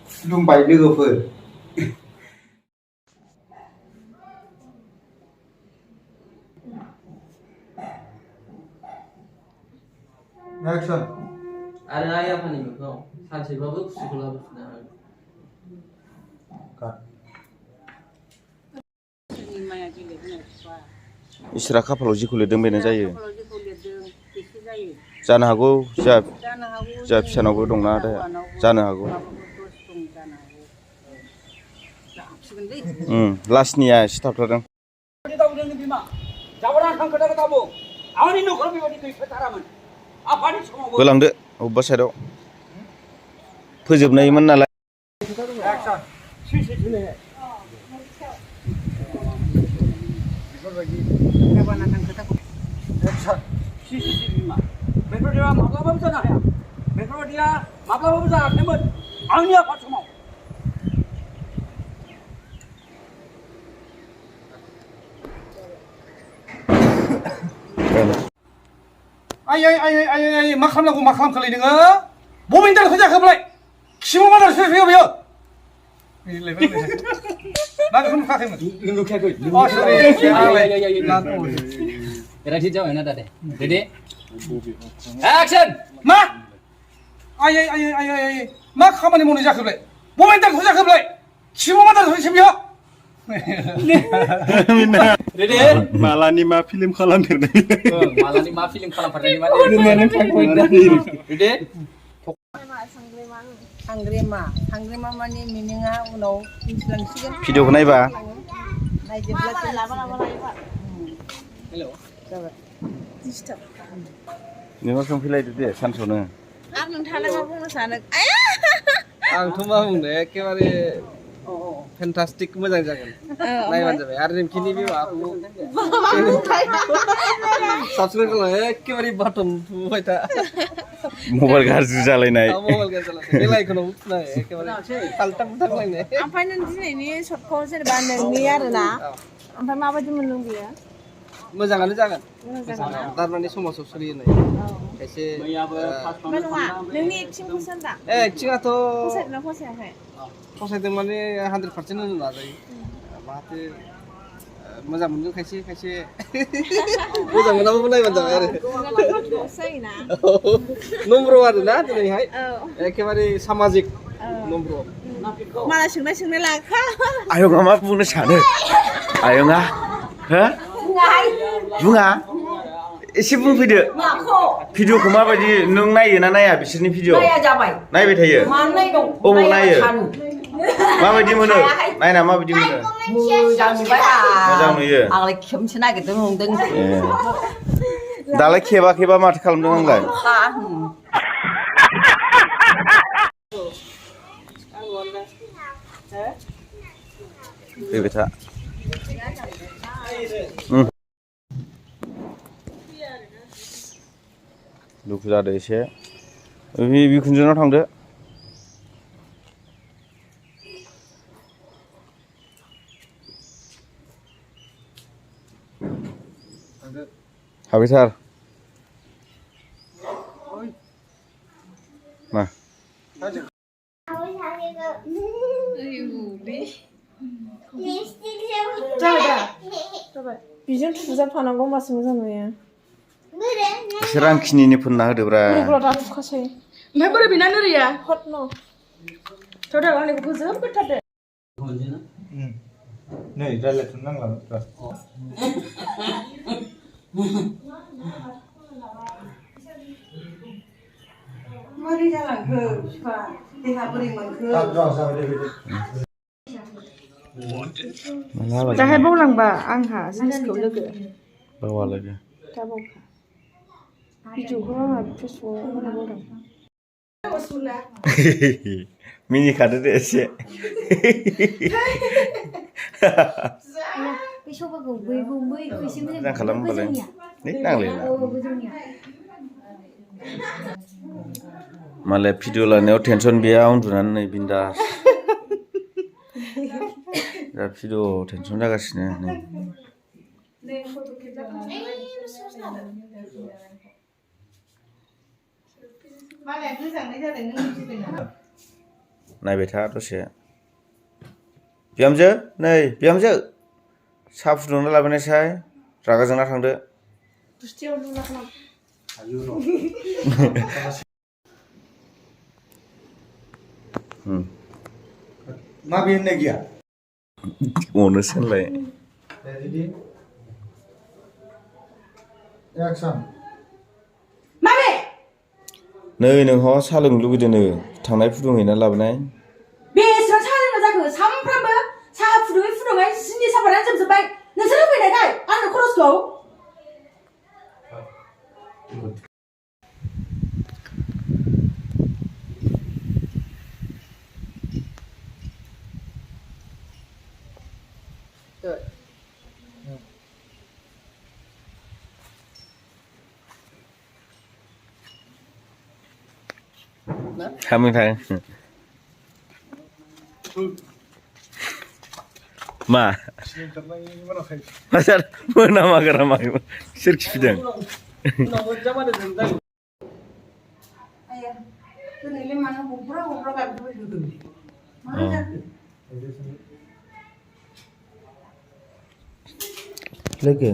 खुलुमबाय लोगोफोर एक्शन आरो आइ आफानि मोखाङाव सानसेबाबो खुसिखौ लाबोफिननो हागोन इसोरा खाफालाव जिखौ लिरदों बेनो जायो जानो हागौ जा फिसानावबो दंना आदाया जानो हागौ लास्टनिया एसे थाबथादों होलांदो अबेबा साइडआव फोजोबनायमोन नालाय बेफोरबायदिया माब्लाबाबो जानो हाया बेफोरबायदिया माब्लाबाबो जायाखैमोन आंनि आफाद समाव आयै मा खालामनांगौ मा खालामखोलै नोङो बबेनि दारखौ जाखोब्लाय खिबो मा दारसो फैयो बेयो मा बेखौ नुखाखैमोन नुखायाखै Ready जाबाय ना दादे रेडी एक्शन मा आयै मा खामानि मावनाय जाखोब्लाय बबेनि दारखौ जाखोब्लाय खिबो मा दारसो फैयो रेडी मालानि मा फिल्म खालामफेरनाय मालानि मा फिल्म खालामफेरनाय मा रेडी सांग्रेमा माने मिनिङा उनाव मिथिलांसिगोन भिडिअखौ नायबा हेलौ जाबाय डिस्टार्ब नोङो संफैलायदो दे सानसेयावनो आरो नोंथाङा मा बुंनो सानो आंथ' मा बुंनो एखेबारे फेन्टास्टिक मोजां जागोन नायबानो जाबाय आरो नोंखिनि बे माबाखौ साबस्क्राइब खालाम एखेबारे बाटन थुबाय था मबाइल गाज्रि जालायनाय मबाइल गाज्रि जालायनाय बे लाइकनाव थुनाय एखेबारे थालथां थांलायनाय ओमफ्राय नों दिनैनि शर्टखौ जेनेबा नोंनि आरोना ओमफ्राय माबायदि मोनदों बियो मोजाङानो जागोन थारमाने समाजाव सोलिनाय खायसे नङा नोंनि एक्टिंखौ सानदा एक्टिंआथ' फसायदोंना फसायाखै फसायदों माने 100% होनो नाजायो माथो मोजां मोनदों खायसे मोजां मोनाबाबो नायबानो जाबाय आरो नम्र आरो ना दिनैहाय एखेबारे सामाजिक नम्र माला सोंनाय लाखा आयंआ मा बुंनो सानो आयंआ हो बुङा एसे बुंफैदो भिडिअखौ माबायदि नों नायो ना नाया बिसोरनि भिडिअ नायबाय थायो अबाव नायो माबायदि मोनो नायना माबायदि मोनो मोजां नुयो आंलाय खेबसे नागिरदों नंदों दालाय खेबा माथो खालामदों आंलाय फैबाय था दुखु जादो एसे बिखुनजोनाव थांदो हाबैथार मा बिजों थुजाबफानांगौ होमबासो मोजां नुयो एसे रांखिनिनि फोनना होदोब्रा दा थुखासै ओमफ्राय बोरै बेना नोरिया हट न थोदो आंनिखौ फोजोबग्रोथारदो नै रायलायथ'नो नांला मारै जालांखो बिफा देहा बोरै मोनखो दाहाय बावलांबा आंहा जिनिसखौ लोगो बावा लोगो दा बावखा भिडिअखौ आंहा फेसबुकआव होनो बावदों मिनिखादो दे एसे बे सबाखौ बैखौ एसे मोजां खालाम होनबालाय नांलायला मालाय भिडिअ लानायाव टेनसन गैया उन्दुनानै नै बिन्दास दा भिडिअ टेनसन जागासिनो नै मालाय गोजांनाय जादों नों मिथिदों नामा नायबाय था दसे बिहामजो नै बिहामजो साहा फुदुंना लाबोनायसाय रागा जोंना थांदो गुस्थियाव लुना खालाम मा बे होननाय गैया अनोसो होनलाय रेडि एक्सन माबे नै नोंहा साहा लोंनो लुगैदोंनो थांनाय फुदुंहैना लाबोनाय बेसेबां साहा लोंनो जाखो सामफ्रामबो साहा फुदुङै सिनि सापातानो जोबजोब्बाय नोंसोर होफैनायखाय आंनो खरसखौ थामै थां मा मासार मोनामागारा माखैमोन सोर खिफिदों आया दिनैलाय मानो हब्रा गाबबाय होदों मा जाखो लोगो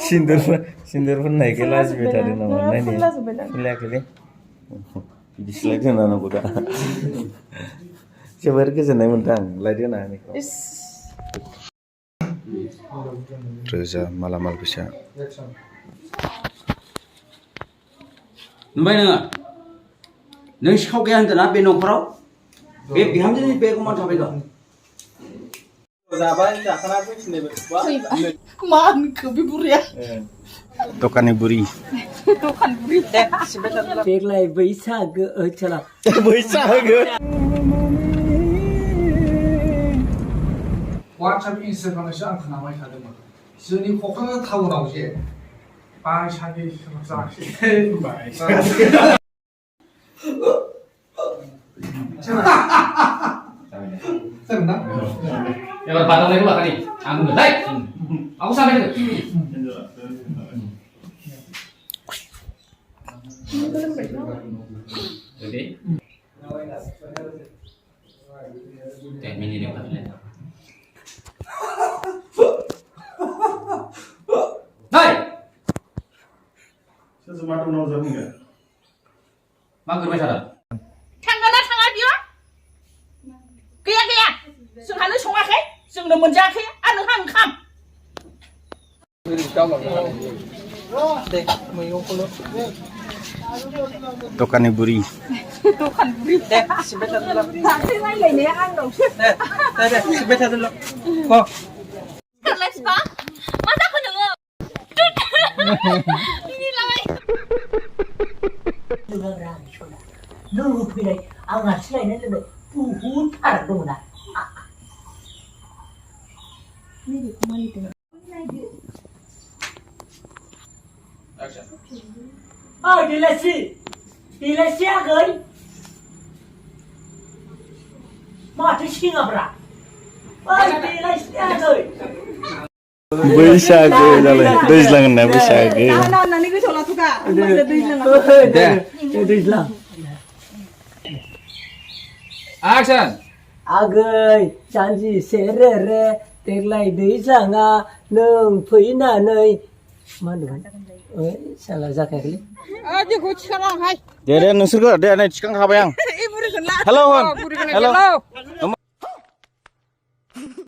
सिन्दुरफोर नायखो लाजिबाय थादों नामा नायनाया फुनलायाखैलै बिदिसो लाइट होना नांगौ दा जोबोर गोजोननाय मोनदों आं लाइट होना होनायखौ रोजा मालामाल फैसा एक्सन नुबाय नोङो नों सिखाव गैया होनदोंना बे न'खराव बे बिहामजोनि बेग मान थाबाय दं जाबाय जाखाना फैफिननायबो मा होनखो बे बुरिया दखाननि बुरि दखान बुरि देग्लाय बैसागो ओइसाला बैसागो वाट्सएप इन्सटाग्रामआवसो आं खोनाबाय थादोंमोन जोंनि क'क्राझार टाउनाव जे बायसानि जाखिसै जागोन ना एबार बादामनायखौ लाखानि आं होनोलाय आंखौ सानबाय थादों Ready? 10 minutes dia pakai. Hai! Sesuatu mau jawab enggak? Mager masalah. थांगोना थाङा बियो गैया जोंहानो सङाखै जोंनो मोनजायाखै आरो नोंहा ओंखाम दे मैगंखौल' दखाननि बुरि दखान बुरि दे सिबबाय थादोल' दाख्लै रायलायनाया आंनावसो दे सिबबाय थादोल' सिबा मा जाखो नोङो मिनिलाबाय नों होफैनाय आंहा सिनायनाय लोगो बुहुद फाराग दङ ना दिलासियाखै माथो सिङाब्रा दिलासियाखै बैसागो जालाय दैज्लां होनना बैसागो होननानै गोसोआव लाथ'खा दे दैज्लां Action! आगै जानजि सेरे रे देग्लाय दैज्लाङा नों फैनानै मा होनदोंमोन साला जाखायाखैलै जोंखौ थिखालांहाय दे नोंसोरखौ दे नै थिखांखाबाय आं हेलौ होन हेलौ